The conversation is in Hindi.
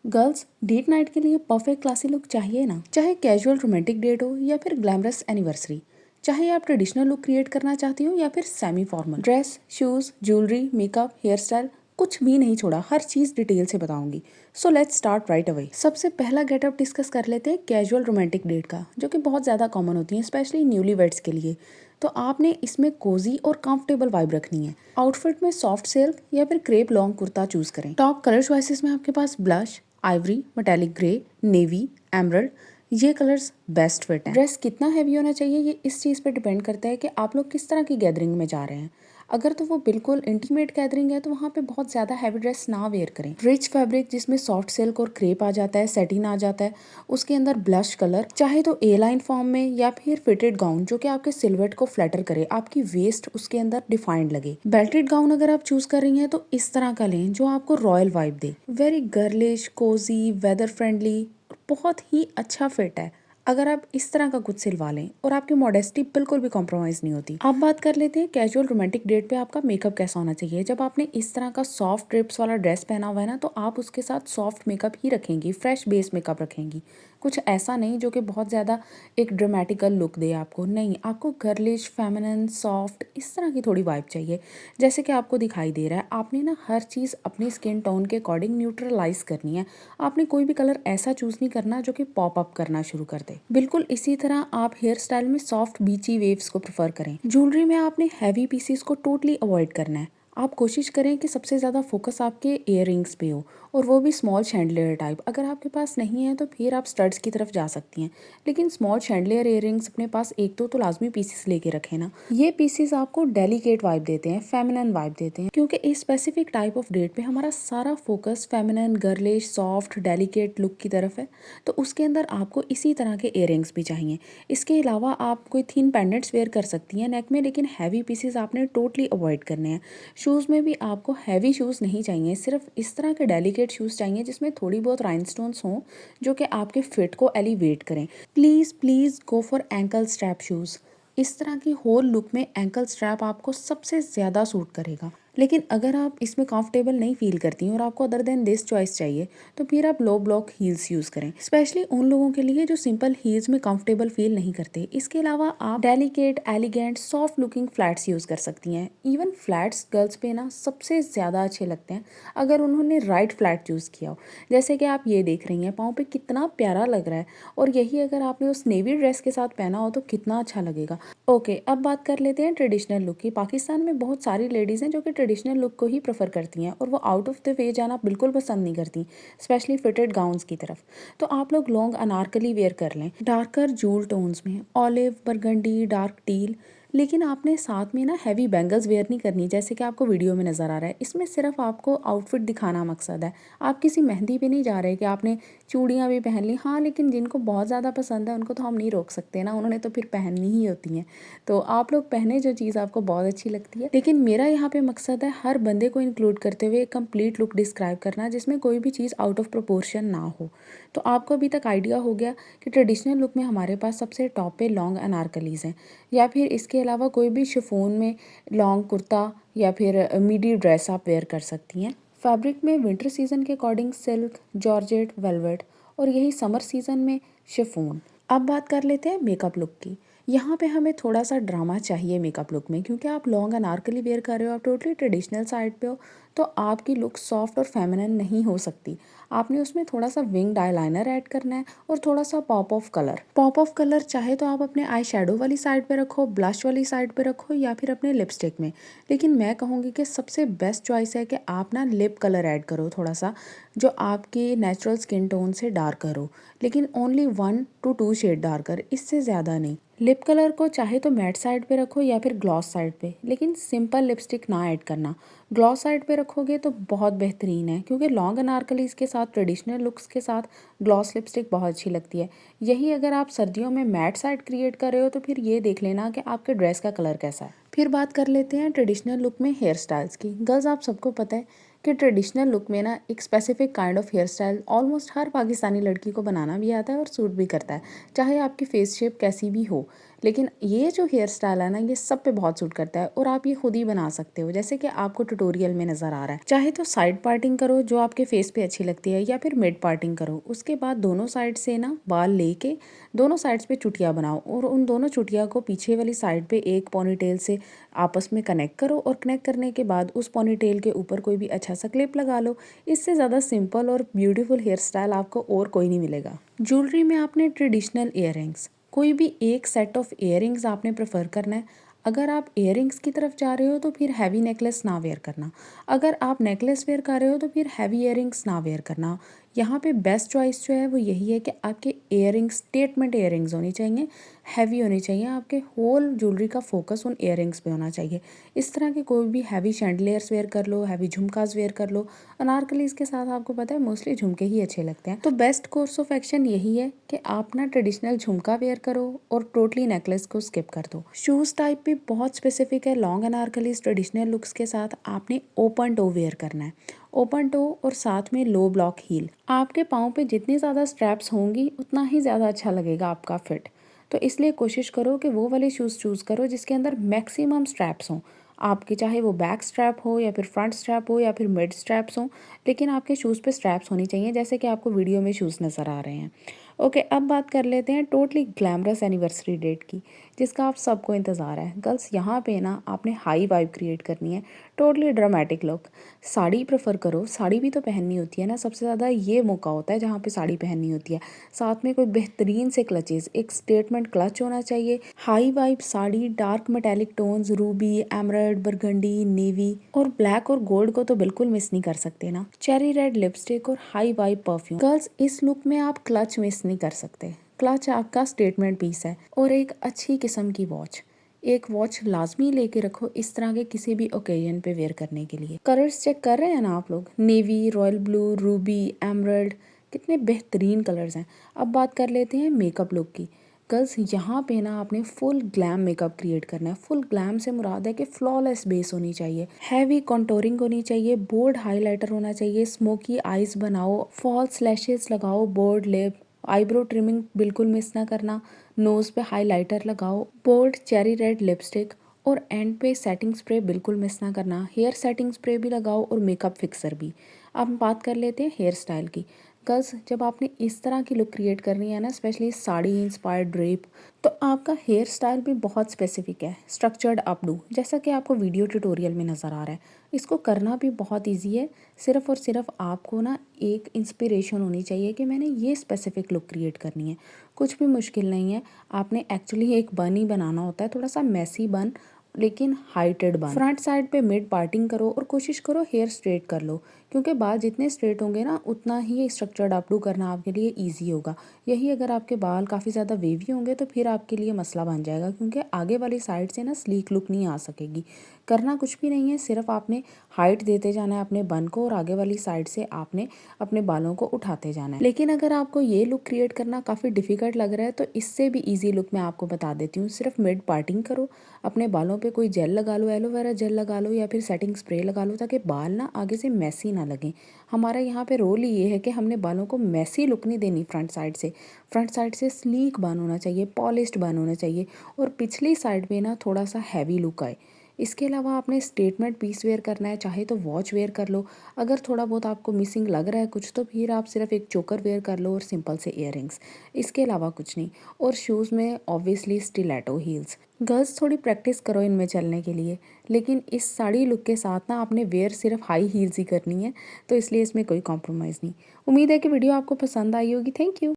गर्ल्स डेट नाइट के लिए परफेक्ट क्लासी लुक चाहिए ना, चाहे कैजुअल रोमांटिक डेट हो या फिर ग्लैमरस एनिवर्सरी। चाहे आप ट्रेडिशनल लुक क्रिएट करना चाहती हो या फिर semi formal. Dress, shoes, jewellery, makeup, hair style, कुछ भी नहीं छोड़ा, हर चीज डिटेल से बताऊंगी। So let's start right away. सबसे पहला गेटअप डिस्कस कर लेते हैं कैजुअल रोमांटिक डेट का, जो कि बहुत ज्यादा कॉमन होती है स्पेशली न्यूली वेड्स के लिए। तो आपने इसमें कोजी और कंफर्टेबल वाइब रखनी है। आउटफिट में सॉफ्ट सिल्क या फिर क्रेप लॉन्ग कुर्ता चूज करें। टॉप कलर चॉइसेस में आपके पास blush, ivory, metallic grey, navy, emerald, ये कलर्स बेस्ट फिट हैं। ड्रेस कितना हैवी होना चाहिए ये इस चीज़ पे डिपेंड करता है कि आप लोग किस तरह की गैदरिंग में जा रहे हैं। अगर तो वो बिल्कुल इंटीमेट गैदरिंग है तो वहाँ पे बहुत ज़्यादा हैवी ड्रेस ना वेयर करें। रिच फैब्रिक जिसमें सॉफ्ट सिल्क और क्रेप आ जाता है, सेटिन आ जाता है, उसके अंदर ब्लश कलर, चाहे तो ए लाइन फॉर्म में या फिर फिटेड गाउन जो कि आपके सिल्हूट को फ्लैटर करे, आपकी वेस्ट उसके अंदर डिफाइंड लगे। बेल्टेड गाउन अगर आप चूज कर रही हैं तो इस तरह का लें जो आपको रॉयल वाइब दे। Very girlish, cosy, weather friendly, बहुत ही अच्छा फिट है अगर आप इस तरह का कुछ सिलवा लें और आपकी मॉडेस्टी बिल्कुल भी कॉम्प्रोमाइज नहीं होती। अब बात कर लेते हैं कैजुअल रोमांटिक डेट पे आपका मेकअप कैसा होना चाहिए। जब आपने इस तरह का सॉफ्ट ड्रिप्स वाला ड्रेस पहना हुआ है ना, तो आप उसके साथ सॉफ्ट मेकअप ही रखेंगी, फ्रेश बेस मेकअप रखेंगी। कुछ ऐसा नहीं जो कि बहुत ज़्यादा एक ड्रामेटिकल लुक दे आपको, नहीं, आपको गर्लिश, फेमिनिन, सॉफ्ट, इस तरह की थोड़ी वाइब चाहिए। जैसे कि आपको दिखाई दे रहा है, आपने ना हर चीज़ अपनी स्किन टोन के अकॉर्डिंग न्यूट्रलाइज करनी है। आपने कोई भी कलर ऐसा चूज नहीं करना जो कि पॉप अप करना शुरू कर दे। बिल्कुल इसी तरह आप हेयर स्टाइल में सॉफ्ट बीची वेव्स को प्रेफर करें। ज्वेलरी में आपने हैवी पीसेस को टोटली अवॉइड करना है। आप कोशिश करें कि सबसे ज़्यादा फोकस आपके इयररिंग्स पे हो, और वो भी स्मॉल शैंडलियर टाइप। अगर आपके पास नहीं है तो फिर आप स्टड्स की तरफ जा सकती हैं, लेकिन स्मॉल शैंडलियर इयररिंग्स अपने पास एक दो तो लाजमी पीसेस लेके रखें ना। ये पीसेस आपको डेलिकेट वाइब देते हैं, फेमिनिन वाइब देते हैं, क्योंकि इस स्पेसिफिक टाइप ऑफ डेट पे हमारा सारा focus feminine, girlish, soft, delicate look की तरफ है। तो उसके अंदर आपको इसी तरह के इयररिंग्स भी चाहिए। इसके अलावा आप कोई थिन पेंडेंट्स वेयर कर सकती हैं नेक में, लेकिन हैवी पीसेस आपने टोटली अवॉइड करने हैं। शूज़ में भी आपको हैवी शूज़ नहीं चाहिए, सिर्फ इस तरह के डेलिकेट शूज़ चाहिए जिसमें थोड़ी बहुत राइनस्टोन्स हों, जो कि आपके फिट को एलिवेट करें। Please please go for ankle strap shoes. इस तरह की होल लुक में एंकल स्ट्रैप आपको सबसे ज़्यादा सूट करेगा। लेकिन अगर आप इसमें कंफर्टेबल नहीं फील करती और आपको अदर देन दिस चॉइस चाहिए, तो फिर आप लो ब्लॉक हील्स यूज़ करें, स्पेशली उन लोगों के लिए जो सिंपल हील्स में कंफर्टेबल फील नहीं करते। इसके अलावा आप delicate, elegant, soft looking flats use कर सकती हैं। इवन फ्लैट्स गर्ल्स पे ना सबसे ज़्यादा अच्छे लगते हैं अगर उन्होंने राइट फ्लैट चूज़ किया हो। जैसे कि आप ये देख रही हैं, पाँव पे कितना प्यारा लग रहा है, और यही अगर आपने उस नेवी ड्रेस के साथ पहना हो तो कितना अच्छा लगेगा। ओके, अब बात कर लेते हैं ट्रेडिशनल लुक की। पाकिस्तान में बहुत सारी लेडीज़ हैं जो कि ट्रेडिशनल लुक को ही प्रेफर करती हैं, और वो आउट ऑफ द वे जाना बिल्कुल पसंद नहीं करती, स्पेशली फिटेड गाउन्स की तरफ। तो आप लोग लॉन्ग अनारकली वेयर कर लें, डार्कर जूल टोन्स में, ऑलिव, बरगंडी, डार्क टील। लेकिन आपने साथ में ना हैवी बैंगल्स वेयर नहीं करनी, जैसे कि आपको वीडियो में नज़र आ रहा है। इसमें सिर्फ आपको आउटफिट दिखाना मकसद है। आप किसी मेहंदी पे नहीं जा रहे कि आपने चूड़ियाँ भी पहन ली। हाँ, लेकिन जिनको बहुत ज़्यादा पसंद है उनको तो हम नहीं रोक सकते ना, उन्होंने तो फिर पहननी ही होती हैं। तो आप लोग पहने जो चीज़ आपको बहुत अच्छी लगती है। लेकिन मेरा यहाँ पे मकसद है हर बंदे को इंक्लूड करते हुए एक कंप्लीट लुक डिस्क्राइब करना, जिसमें कोई भी चीज़ आउट ऑफ प्रोपोर्शन ना हो। तो आपको अभी तक आइडिया हो गया कि ट्रेडिशनल लुक में हमारे पास सबसे टॉप पे लॉन्ग अनारकलीज़ हैं, या फिर इसके अलावा कोई भी शिफॉन में लॉन्ग कुर्ता या फिर मिडी ड्रेस आप वेयर कर सकती हैं। फैब्रिक में विंटर सीजन के अकॉर्डिंग सिल्क, जॉर्जेट, वेलवेट, और यही समर सीजन में शिफॉन। अब बात कर लेते हैं मेकअप लुक की। यहाँ पे हमें थोड़ा सा ड्रामा चाहिए मेकअप लुक में, क्योंकि आप लॉन्ग अनारकली वेयर कर रहे हो, आप टोटली ट्रेडिशनल साइड पे हो, तो आपकी लुक सॉफ्ट और फेमिनिन नहीं हो सकती। आपने उसमें थोड़ा सा विंग्ड आईलाइनर ऐड करना है और थोड़ा सा pop of colour. Pop of colour चाहे तो आप अपने आई शेडो वाली साइड पे रखो, ब्लश वाली साइड पे रखो, या फिर अपने लिपस्टिक में। लेकिन मैं कहूँगी कि सबसे बेस्ट चॉइस है कि आप ना लिप कलर ऐड करो थोड़ा सा, जो आपके नेचुरल स्किन टोन से डार्कर हो, लेकिन ओनली 1 to 2 शेड डार्कर, इससे ज़्यादा नहीं। लिप कलर को चाहे तो मैट साइड पे रखो या फिर ग्लॉस साइड पे, लेकिन सिंपल लिपस्टिक ना ऐड करना। ग्लॉस साइड पे रखोगे तो बहुत बेहतरीन है, क्योंकि लॉन्ग अनारकलीज के साथ, ट्रेडिशनल लुक्स के साथ ग्लॉस लिपस्टिक बहुत अच्छी लगती है। यही अगर आप सर्दियों में मैट साइड क्रिएट कर रहे हो तो फिर ये देख लेना कि आपके ड्रेस का कलर कैसा है। फिर बात कर लेते हैं ट्रेडिशनल लुक में हेयर स्टाइल्स की। गर्ल्स, आप सबको पता है कि ट्रेडिशनल लुक में ना एक specific kind of hair style almost हर पाकिस्तानी लड़की को बनाना भी आता है और सूट भी करता है, चाहे आपकी फेस शेप कैसी भी हो। लेकिन ये जो हेयर स्टाइल है ना, ये सब पे बहुत सूट करता है और आप ये खुद ही बना सकते हो, जैसे कि आपको ट्यूटोरियल में नज़र आ रहा है। चाहे तो साइड पार्टिंग करो जो आपके फेस पे अच्छी लगती है, या फिर मिड पार्टिंग करो। उसके बाद दोनों साइड से ना बाल लेके दोनों साइड्स पे चुटिया बनाओ और उन दोनों चुटिया को पीछे वाली साइड पे एक पोनीटेल से आपस में कनेक्ट करो, और कनेक्ट करने के बाद उस पोनीटेल के ऊपर कोई भी अच्छा सा क्लिप लगा लो। इससे ज़्यादा सिंपल और ब्यूटीफुल हेयर स्टाइल आपको और कोई नहीं मिलेगा। ज्वेलरी में आपने ट्रेडिशनल इयररिंग्स, कोई भी एक सेट ऑफ इयररिंग्स आपने प्रेफर करना है। अगर आप इयररिंग्स की तरफ जा रहे हो तो फिर हैवी नेकलेस ना वेयर करना। अगर आप नेकलेस वेयर कर रहे हो तो फिर हैवी इयररिंग्स ना वेयर करना। यहाँ पे बेस्ट चॉइस जो है वो यही है कि आपके इयररिंग्स स्टेटमेंट इयररिंग्स होनी चाहिए, हैवी होनी चाहिए। आपके होल ज्वेलरी का फोकस उन इयररिंग्स पे होना चाहिए। इस तरह के कोई भी हैवी शैंडलियर्स वेयर कर लो, हैवी झुमकास वेयर कर लो। अनारकलीज के साथ आपको पता है मोस्टली झुमके ही अच्छे लगते हैं। तो बेस्ट कोर्स ऑफ एक्शन यही है कि आप ना ट्रेडिशनल झुमका वेयर करो और टोटली नेकलेस को स्किप कर दो। शूज़ टाइप भी बहुत स्पेसिफिक है। लॉन्ग अनारकलीज ट्रेडिशनल लुक्स के साथ आपने ओपन टो वेयर करना है, ओपन टो और साथ में लो ब्लॉक हील। आपके पाँव पे जितनी ज़्यादा स्ट्रैप्स होंगी उतना ही ज़्यादा अच्छा लगेगा आपका फिट। तो इसलिए कोशिश करो कि वो वाले शूज़ चूज़ करो जिसके अंदर मैक्सिमम स्ट्रैप्स हों आपके, चाहे वो बैक स्ट्रैप हो या फिर फ्रंट स्ट्रैप हो या फिर मिड स्ट्रैप्स हों, लेकिन आपके शूज़ पे स्ट्रैप्स होनी चाहिए जैसे कि आपको वीडियो में शूज़ नज़र आ रहे हैं। ओके, अब बात कर लेते हैं टोटली ग्लैमरस एनिवर्सरी डेट की, जिसका आप सबको इंतज़ार है। गर्ल्स यहाँ पे ना आपने हाई वाइब क्रिएट करनी है, totally dramatic look. Sari prefer करो, साड़ी भी तो पहननी होती है ना, सबसे ज़्यादा ये मौका होता है जहाँ पे साड़ी पहननी होती है। साथ में कोई बेहतरीन से क्लचेस, एक स्टेटमेंट क्लच होना चाहिए। High vibe sari, dark metallic tones, ruby, emerald, burgundy, navy और ब्लैक और गोल्ड को तो बिल्कुल मिस नहीं कर सकते ना। चेरी रेड लिपस्टिक और हाई वाइब परफ्यूम। गर्ल्स इस लुक में आप क्लच मिस नहीं कर सकते। क्लच आपका स्टेटमेंट पीस है। और एक अच्छी किस्म की वॉच, एक वॉच लाजमी लेके रखो इस तरह के किसी भी ओकेजन पे वेयर करने के लिए। कलर्स चेक कर रहे हैं ना आप लोग, navy, royal blue, Ruby, emerald, कितने बेहतरीन कलर्स हैं। अब बात कर लेते हैं मेकअप लुक की। गर्ल्स यहाँ पे ना आपने फुल ग्लैम मेकअप क्रिएट करना है। फुल ग्लैम से मुराद है कि फ्लॉलेस बेस होनी चाहिए, हैवी कॉन्टोरिंग होनी चाहिए, बोल्ड हाईलाइटर होना चाहिए, स्मोकी आईज बनाओ, फॉल्स लैशेस लगाओ, बोल्ड लिप, आईब्रो ट्रिमिंग बिल्कुल मिस ना करना, नोज़ पे हाईलाइटर लगाओ, बोल्ड चेरी रेड लिपस्टिक और एंड पे सेटिंग स्प्रे बिल्कुल मिस ना करना। हेयर सेटिंग स्प्रे भी लगाओ और मेकअप फिक्सर भी। अब हम बात कर लेते हैं हेयर स्टाइल की। गर्ल्स जब आपने इस तरह की लुक क्रिएट करनी है ना, स्पेशली साड़ी इंस्पायर्ड ड्रेप, तो आपका हेयर स्टाइल भी बहुत स्पेसिफिक है, स्ट्रक्चर्ड अपडू, जैसा कि आपको वीडियो ट्यूटोरियल में नज़र आ रहा है। इसको करना भी बहुत ईजी है। सिर्फ और सिर्फ आपको ना एक इंस्पिरेशन होनी चाहिए कि मैंने ये स्पेसिफिक लुक क्रिएट करनी है। कुछ भी मुश्किल नहीं है। आपने एक्चुअली एक बन ही बनाना होता है, थोड़ा सा मैसी बन लेकिन हाइटेड बन। फ्रंट साइड पे मिड पार्टिंग करो और कोशिश करो हेयर स्ट्रेट कर लो, क्योंकि बाल जितने स्ट्रेट होंगे ना उतना ही स्ट्रक्चर्ड अपडू करना आपके लिए इजी होगा। यही अगर आपके बाल काफ़ी ज़्यादा वेवी होंगे तो फिर आपके लिए मसला बन जाएगा, क्योंकि आगे वाली साइड से ना स्लीक लुक नहीं आ सकेगी। करना कुछ भी नहीं है, सिर्फ आपने हाइट देते जाना है अपने बन को और आगे वाली साइड से आपने अपने बालों को उठाते जाना है। लेकिन अगर आपको ये लुक क्रिएट करना काफ़ी डिफिकल्ट लग रहा है तो इससे भी ईजी लुक मैं आपको बता देती हूँ। सिर्फ मिड पार्टिंग करो, अपने बालों पे कोई जेल लगा लो, एलोवेरा जेल लगा लो या फिर सेटिंग स्प्रे लगा लो, ताकि बाल ना आगे से मैसी ना लगें। हमारा यहाँ पे रोल ही ये है कि हमने बालों को मैसी लुक नहीं देनी। फ्रंट साइड से स्लीक बन होना चाहिए, पॉलिश्ड बन होना चाहिए और पिछली साइड में ना थोड़ा सा हैवी लुक आए। इसके अलावा आपने स्टेटमेंट पीस वेयर करना है, चाहे तो वॉच वेयर कर लो। अगर थोड़ा बहुत आपको मिसिंग लग रहा है कुछ तो फिर आप सिर्फ एक चोकर वेयर कर लो और सिंपल से इयररिंग्स, इसके अलावा कुछ नहीं। और शूज़ में ऑब्वियसली स्टिलेटो हील्स। गर्ल्स थोड़ी प्रैक्टिस करो इनमें चलने के लिए, लेकिन इस साड़ी लुक के साथ ना आपने वेयर सिर्फ हाई हील्स ही करनी है, तो इसलिए इसमें कोई कॉम्प्रोमाइज़ नहीं। उम्मीद है कि वीडियो आपको पसंद आई होगी। Thank you.